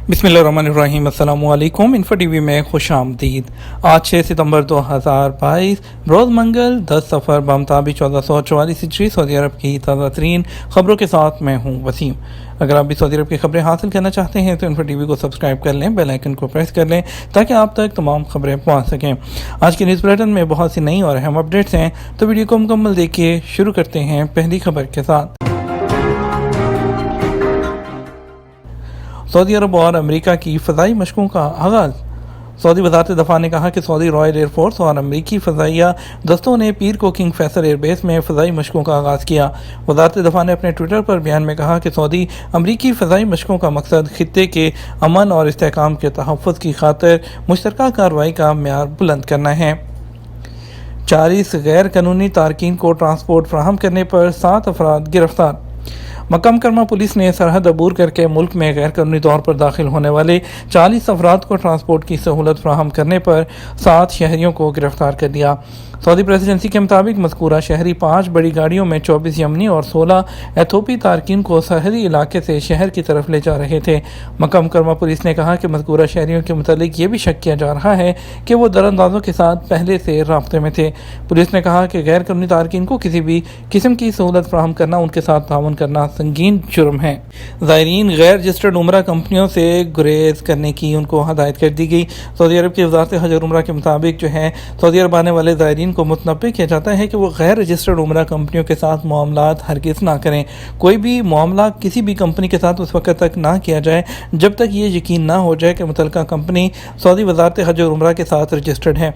बिस्मिल्लाहिर्रहमानिर्रहीम। अस्सलामु अलैकुम। इन्फो टीवी में खुश आमदीद। आज 6 सितंबर 2022 रोज़ मंगल 10 सफ़र बमताबिक 1444 हिजरी सऊदी अरब की ताज़ा तरीन खबरों के साथ मैं हूँ वसीम। अगर आप भी सऊदी अरब की खबरें हासिल करना चाहते हैं तो इन्फो टीवी को सब्सक्राइब कर लें, बेल आइकन को प्रेस कर लें ताकि आप तक तमाम खबरें पहुँच सकें। आज के न्यूज़ बुलेटिन में बहुत सी नई और अहम अपडेट्स हैं, तो वीडियो को मुकम्मल देखिए। शुरू करते हैं पहली खबर के साथ। सऊदी अरब और अमेरिका की फ़ज़ाई मशकों का आगाज़। सऊदी वज़ारत दफ़ा ने कहा कि सऊदी रॉयल एयरफोर्स और अमरीकी फ़ज़ाइया दस्तों ने पीर को किंग फैसल एयरबेस में फ़ज़ाई मशकों का आगाज़ किया। वज़ारत दफ़ा ने अपने ट्विटर पर बयान में कहा कि सऊदी अमरीकी फ़ज़ाई मशकों का मकसद खित्ते के अमन और इस्तेहकाम के तहफ़्फ़ुज़ की खातिर मुश्तरका कार्रवाई का मेयार बुलंद करना है। 40 गैर कानूनी तारकीन को ट्रांसपोर्ट फराहम करने पर 7 अफराद गिरफ्तार। मक्का मुकरमा पुलिस ने सरहद अबूर करके मुल्क में गैर कानूनी तौर पर दाखिल होने वाले 40 अफराद को ट्रांसपोर्ट की सहूलत फराहम करने पर 7 शहरियों को गिरफ्तार कर लिया। सऊदी प्रेसिडेंसी के मुताबिक मज़कूरा शहरी 5 बड़ी गाड़ियों में 24 यमनी और 16 एथोपी तारकीन को सरहदी इलाके से शहर की तरफ ले जा रहे थे। मक्का मुकरमा पुलिस ने कहा कि मज़कूरा शहरियों के मुतालिक ये भी शक किया जा रहा है कि वो दरअंदाजों के साथ पहले से राब्ते में थे। पुलिस ने कहा कि गैर कानूनी तारकीन को किसी भी किस्म की सहूलत फराहम करना, उनके साथ ताउन करना संगीन जुर्म है। ज़ायरीन गैर रजिस्टर्ड उमरा कंपनियों से गुरेज करने की उनको हदायत कर दी गई। सऊदी अरब की वज़ारत हज और उमरा के मुताबिक सऊदी अरब आने वाले ज़ायरीन को मुतनब्बे किया जाता है कि वो गैर रजिस्टर्ड उमरा कंपनियों के साथ मामलात हरगिज़ ना करें। कोई भी मामला किसी भी कंपनी के साथ उस वक्त तक ना किया जाए जब तक ये यकीन ना हो जाए कि मुतल्लिका कंपनी सऊदी वज़ारत हज और उमरा के साथ रजिस्टर्ड है।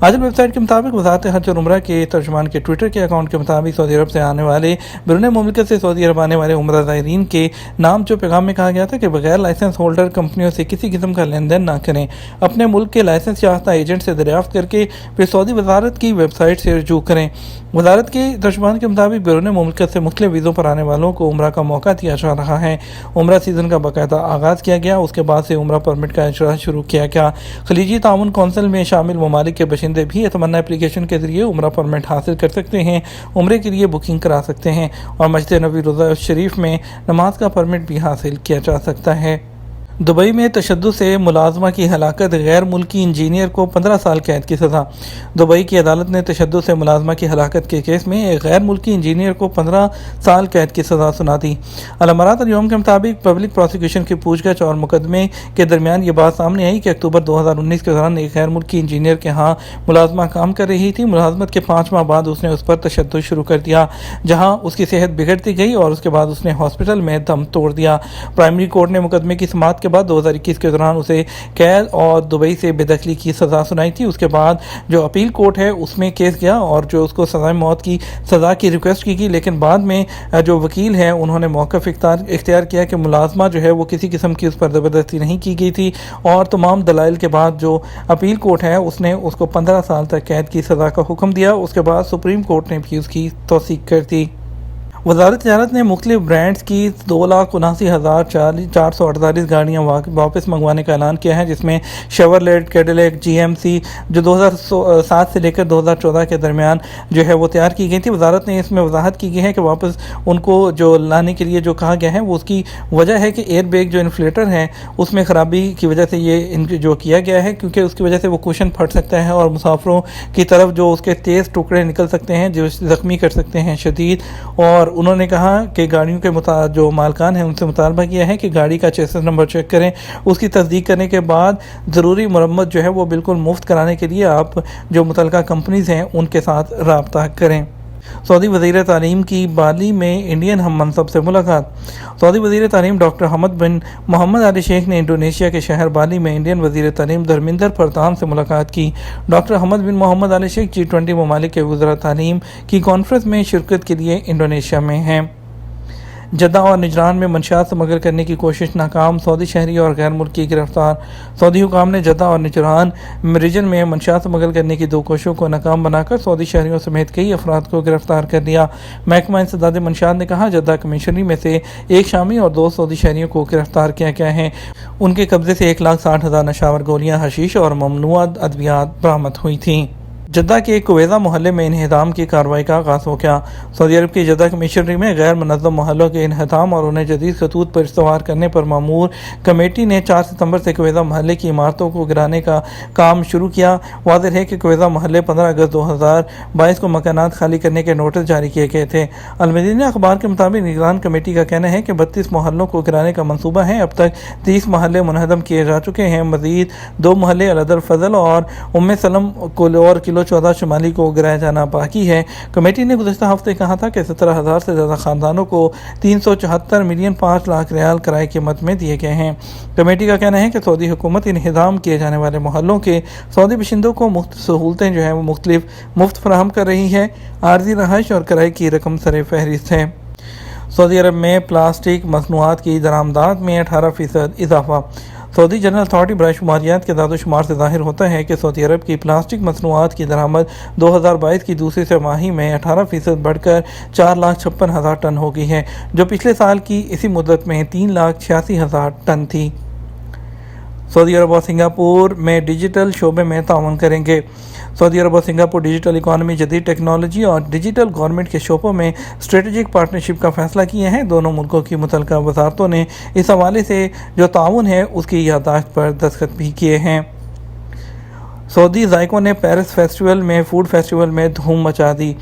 आजल वेबसाइट के मुताबिक वज़ारत हज और उमरा के तर्जुमान के ट्विटर के अकाउंट के मुताबिक सऊदी अरब से आने वाले बैरून मुल्क से सऊदी अरब आने वाले उमरा ज़ायरीन के नाम जो पैगाम में कहा गया था कि बगैर लाइसेंस होल्डर कंपनियों से किसी किस्म का लेन देन ना करें। अपने मुल्क के लाइसेंस याफ्ता एजेंट से दरियाफ्त करके फिर सऊदी वज़ारत की वेबसाइट से रजू करें। वज़ारत के तर्जुमान के मुताबिक बैरून मुल्क से मुख्तलिफ वीज़ों पर आने वालों को उमरा का मौका दिया जा रहा है। उमरा सीज़न का बाकायदा आगाज़ किया गया, उसके बाद से उमरा परमिट का इजरा शुरू किया गया। खलीजी ताउन कौंसिल में शामिल ममालिक के बशिंदे भी तमन्ना एप्लीकेशन के जरिए उमरा परमिट हासिल कर सकते हैं, उमरे के लिए बुकिंग करा सकते हैं और मस्जिद नबी रोज़ा शरीफ में नमाज का परमिट भी हासिल किया जा सकता है। दुबई में तशद्दुद से मुलाजमा की हलाकत, गैर मुल्की इंजीनियर को 15 साल कैद की सज़ा। दुबई की अदालत ने तशद्दुद से मुलाजमा की हलाकत के केस में एक गैर मुल्की इंजीनियर को 15 साल कैद की सज़ा सुना दी। अल-अमारात अल-यौम के मुताबिक पब्लिक प्रोसिक्यूशन की पूछगछ और मुकदमे के दरमियान ये बात सामने आई कि अक्टूबर 2019 के दौरान एक गैर मुल्की इंजीनियर के यहाँ मुलाजमा काम कर रही थी। मुलाजमत के 5 माह बाद उसने उस पर तशद्दुद शुरू कर दिया, जहाँ उसकी सेहत बिगड़ती गई और उसके बाद उसने हॉस्पिटल में दम तोड़ दिया। प्राइमरी कोर्ट ने मुकदमे की समाअत के बाद 2021 के दौरान उसे कैद और दुबई से बेदखली की सज़ा सुनाई थी। उसके बाद जो अपील कोर्ट है उसमें केस गया और जो उसको सज़ाए मौत की सज़ा की रिक्वेस्ट की गई, लेकिन बाद में जो वकील है उन्होंने मौक़िफ़ इख्तियार किया कि मुलाजमा वो किसी किस्म की उस पर ज़बरदस्ती नहीं की गई थी और तमाम दलाइल के बाद जो अपील कोर्ट है उसने उसको 15 साल तक कैद की सज़ा का हुक्म दिया। उसके बाद सुप्रीम कोर्ट ने भी उसकी तौसीक कर दी। वज़ारत तिजारत ने मुख्तलिफ ब्रांड्स की 2,79,448 गाड़ियाँ वापस मंगवाने का ऐलान किया है, जिसमें शेवरलेट, कैडिलैक, GMC जो 2007 से लेकर 2014 के दरमियान वो तैयार की गई थी। वज़ारत ने इसमें वजाहत की गई है कि वापस उनको जो लाने के लिए जो कहा गया है वो उसकी वजह है कि एयर बैग जो इन्फ्लेटर है उसमें ख़राबी की वजह से ये जो किया गया है, क्योंकि उसकी वजह से वो कुशन फट सकता है और मुसाफिरों की तरफ जो उसके तेज़ टुकड़े निकल सकते हैं जो ज़ख्मी कर सकते हैं शदीद। और उन्होंने कहा कि गाड़ियों के जो मालकान हैं उनसे मुतालबा किया है कि गाड़ी का चेसिस नंबर चेक करें, उसकी तस्दीक करने के बाद ज़रूरी मरम्मत वो बिल्कुल मुफ्त कराने के लिए आप जो मुतल्लिका कंपनीज़ हैं उनके साथ राब्ता करें। सऊदी वज़ीर तालीम की बाली में इंडियन हम मनसब से मुलाकात। सऊदी वज़ीर तालीम डॉक्टर हमद बिन मोहम्मद अली शेख ने इंडोनेशिया के शहर बाली में इंडियन वज़ीर तालीम धर्मिंदर फरतान से मुलाकात की। डॉक्टर हमद बिन मोहम्मद अली शेख G20 ममालिक के वज़ीर तालीम की कॉन्फ्रेंस में शिरकत के लिए इंडोनेशिया में हैं। जद्दा और निजरान में मंशियात स्मगल करने की कोशिश नाकाम, सऊदी शहरी और गैर मुल्की गिरफ्तार। सऊदी हुकाम ने जद्दा और निजरान रीजन में मंशियात स्मगल करने की 2 कोशिशों को नाकाम बनाकर सऊदी शहरियों समेत कई अफराद को गिरफ्तार कर लिया। महकमा इंसदाद मंशियात ने कहा जद्दा कमिश्नरी में से 1 शामी और 2 सऊदी शहरियों को गिरफ्तार किया गया है। उनके कब्जे से 1,60,000 नशावर गोलियां, हशीश और ममनुआ अद्वियात बरामद हुई थी। جدہ کے کویزہ محلے میں انہدام کی کارروائی کا آغاز ہو گیا۔ سعودی عرب کی جدہ کمشنری میں غیر منظم محلوں کے انہدام اور انہیں جدید خطوط پر استوار کرنے پر مامور کمیٹی نے 4 ستمبر سے کویزہ محلے کی عمارتوں کو گرانے کا کام شروع کیا۔ واضح ہے کہ کویزہ محلے 15 اگست 2022 کو مکانات خالی کرنے کے نوٹس جاری کیے گئے تھے۔ المدینہ اخبار کے مطابق نگران کمیٹی کا کہنا ہے کہ 32 محلوں کو گرانے کا منصوبہ ہے۔ اب تک 30 محلے منہدم کیے جا چکے ہیں۔ مزید 2 محلے العدل فضل اور سلم اور کلو 14 شمالی کو گرایا جانا باقی ہے۔ کمیٹی نے گزشتہ ہفتے کہا تھا کہ 17,000 سے زیادہ خاندانوں کو 374 ملین 5 لاکھ ریال کرائے قیمت میں دیے گئے ہیں۔ کمیٹی کا کہنا ہے کہ سعودی حکومت انہدام کیے جانے والے محلوں کے سعودی باشندوں کو سہولتیں وہ مفت فراہم کر رہی ہے۔ عارضی رہائش اور کرائے کی رقم سر فہرست ہے۔ سعودی عرب میں پلاسٹک مصنوعات کی درآمدات میں 18% اضافہ۔ سعودی جنرل اتھارٹی برائے شماریات کے اعداد و شمار سے ظاہر ہوتا ہے کہ سعودی عرب کی پلاسٹک مصنوعات کی درآمد 2022 کی دوسری سرماہی میں 18% بڑھ کر 4,56,000 ٹن ہو گئی ہے، جو پچھلے سال کی اسی مدت میں 3,86,000 ٹن تھی۔ سعودی عرب اور سنگاپور میں ڈیجیٹل شعبے میں تعاون کریں گے۔ سعودی عرب اور سنگاپور ڈیجیٹل اکانومی، جدید ٹیکنالوجی اور ڈیجیٹل گورنمنٹ کے شعبوں میں اسٹریٹجک پارٹنرشپ کا فیصلہ کیا ہے۔ دونوں ملکوں کی متعلقہ وزارتوں نے اس حوالے سے جو تعاون ہے اس کی یادداشت پر دستخط بھی کیے ہیں۔ سعودی ذائقوں نے پیرس فوڈ فیسٹیول میں دھوم مچا دی۔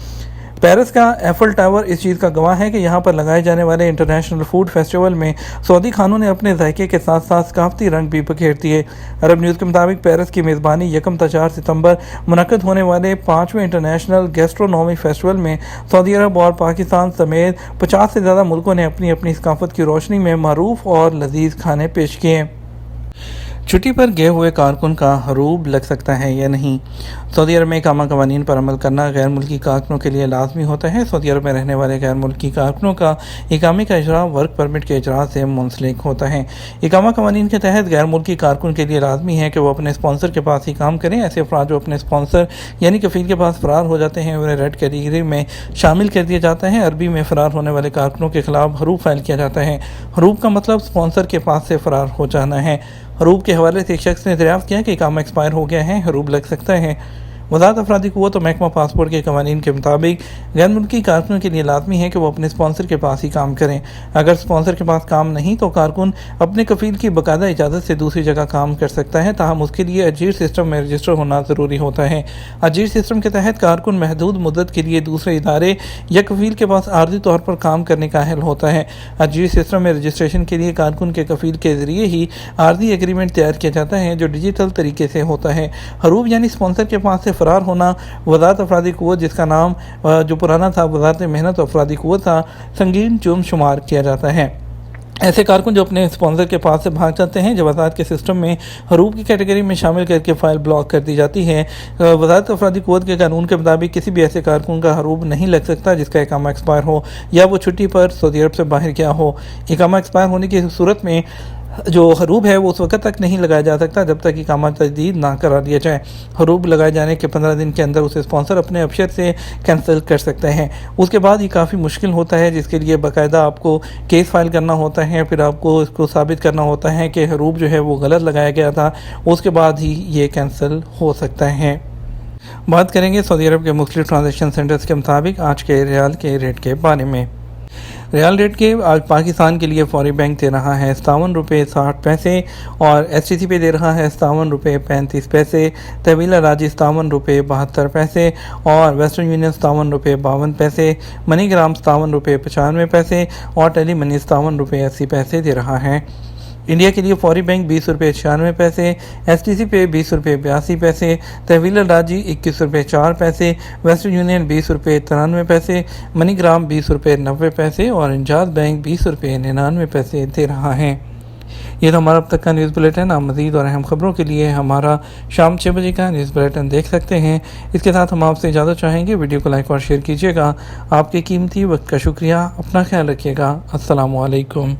پیرس کا ایفل ٹاور اس چیز کا گواہ ہے کہ یہاں پر لگائے جانے والے انٹرنیشنل فوڈ فیسٹیول میں سعودی کھانوں نے اپنے ذائقے کے ساتھ ساتھ ثقافتی رنگ بھی بکھیر دیے۔ عرب نیوز کے مطابق پیرس کی میزبانی 1 تا 4 ستمبر منعقد ہونے والے 5ویں انٹرنیشنل گیسٹرونومی فیسٹیول میں سعودی عرب اور پاکستان سمیت 50 سے زیادہ ملکوں نے اپنی اپنی ثقافت کی روشنی میں معروف اور لذیذ کھانے پیش کیے۔ چھٹی پر گئے ہوئے کارکن کا ہروب لگ سکتا ہے یا نہیں؟ سعودی عرب میں اقامہ قوانین پر عمل کرنا غیر ملکی کارکنوں کے لیے لازمی ہوتا ہے۔ سعودی عرب میں رہنے والے غیر ملکی کارکنوں کا اقامے کا اجراء ورک پرمٹ کے اجراء سے منسلک ہوتا ہے۔ اقامہ قوانین کے تحت غیر ملکی کارکن کے لیے لازمی ہے کہ وہ اپنے اسپانسر کے پاس ہی کام کریں۔ ایسے افراد جو اپنے اسپانسر یعنی کفیل کے پاس فرار ہو جاتے ہیں انہیں ریڈ کیٹیگری میں شامل کر دیا جاتا ہے۔ عربی میں فرار ہونے والے کارکنوں کے خلاف ہروب فائل کیا جاتا ہے۔ ہروب کا مطلب اسپانسر کے پاس سے فرار ہو جانا ہے۔ ہروب کے حوالے سے ایک شخص نے دریافت کیا کہ اقامہ ایکسپائر ہو گیا ہے، ہروب لگ سکتا ہے۔ وزارت افرادی قوت اور محکمہ پاسپورٹ کے قوانین کے مطابق غیر ملکی کارکنوں کے لیے لازمی ہے کہ وہ اپنے اسپانسر کے پاس ہی کام کریں۔ اگر اسپانسر کے پاس کام نہیں تو کارکن اپنے کفیل کی باقاعدہ اجازت سے دوسری جگہ کام کر سکتا ہے، تاہم اس کے لیے اجیر سسٹم میں رجسٹر ہونا ضروری ہوتا ہے۔ اجیر سسٹم کے تحت کارکن محدود مدت کے لیے دوسرے ادارے یا کفیل کے پاس عارضی طور پر کام کرنے کا اہل ہوتا ہے۔ اجیر سسٹم میں رجسٹریشن کے لیے کارکن کے کفیل کے ذریعے ہی عارضی ایگریمنٹ تیار کیا جاتا ہے جو ڈیجیٹل طریقے سے ہوتا ہے۔ ہروب یعنی اسپانسر کے پاس سے فرار ہونا وزارت افرادی قوت، جس کا نام جو پرانا تھا وزارت محنت و افرادی قوت تھا، سنگین جرم شمار کیا جاتا ہے۔ ایسے کارکن جو اپنے اسپانسر کے پاس سے بھاگ جاتے ہیں جو وزارت کے سسٹم میں ہروب کی کیٹیگری میں شامل کر کے فائل بلاک کر دی جاتی ہے۔ وزارت افرادی قوت کے قانون کے مطابق کسی بھی ایسے کارکن کا ہروب نہیں لگ سکتا جس کا اقامہ ایکسپائر ہو یا وہ چھٹی پر سعودی عرب سے باہر گیا ہو۔ اقامہ ایکسپائر ہونے کی صورت میں جو ہروب ہے وہ اس وقت تک نہیں لگایا جا سکتا جب تک اقامہ تجدید نہ کرا دیا جائے۔ ہروب لگائے جانے کے 15 دن کے اندر اسے اسپانسر اپنے ابشر سے کینسل کر سکتے ہیں۔ اس کے بعد یہ کافی مشکل ہوتا ہے، جس کے لیے باقاعدہ آپ کو کیس فائل کرنا ہوتا ہے، پھر آپ کو اس کو ثابت کرنا ہوتا ہے کہ ہروب جو ہے وہ غلط لگایا گیا تھا، اس کے بعد ہی یہ کینسل ہو سکتا ہے۔ بات کریں گے سعودی عرب کے مختلف ٹرانزیکشن سینٹرز کے مطابق آج کے ریال کے ریٹ کے بارے میں۔ ریال ریٹ کے آج پاکستان کے لیے فوری بینک دے رہا ہے 57 روپے 60 پیسے اور ایس ٹی سی پہ دے رہا ہے 57 روپے 35 پیسے، تحویل راجی 57 روپے 72 پیسے اور ویسٹرن یونین 57 روپے 52 پیسے، منی گرام 57 روپے 95 پیسے اور ٹیلی منی 57 روپے 80 پیسے دے رہا ہے۔ انڈیا کے لیے فوری بینک 20 روپے 96 پیسے، ایس ٹی سی پہ 20 روپے 82 پیسے، تحویل راجی 21 روپے 4 پیسے، ویسٹرن یونین 20 روپے 93 پیسے، منی گرام 20 روپے 90 پیسے اور انجاز بینک 20 روپے 99 پیسے دے رہا ہے۔ یہ تو ہمارا اب تک کا نیوز بلیٹن۔ آپ مزید اور اہم خبروں کے لیے ہمارا شام 6 بجے کا نیوز بلیٹن دیکھ سکتے ہیں۔ اس کے ساتھ ہم آپ سے اجازت چاہیں گے، ویڈیو کو لائک اور شیئر کیجیے گا۔ آپ کے قیمتی وقت کا شکریہ، اپنا خیال رکھیے گا۔ السلام علیکم۔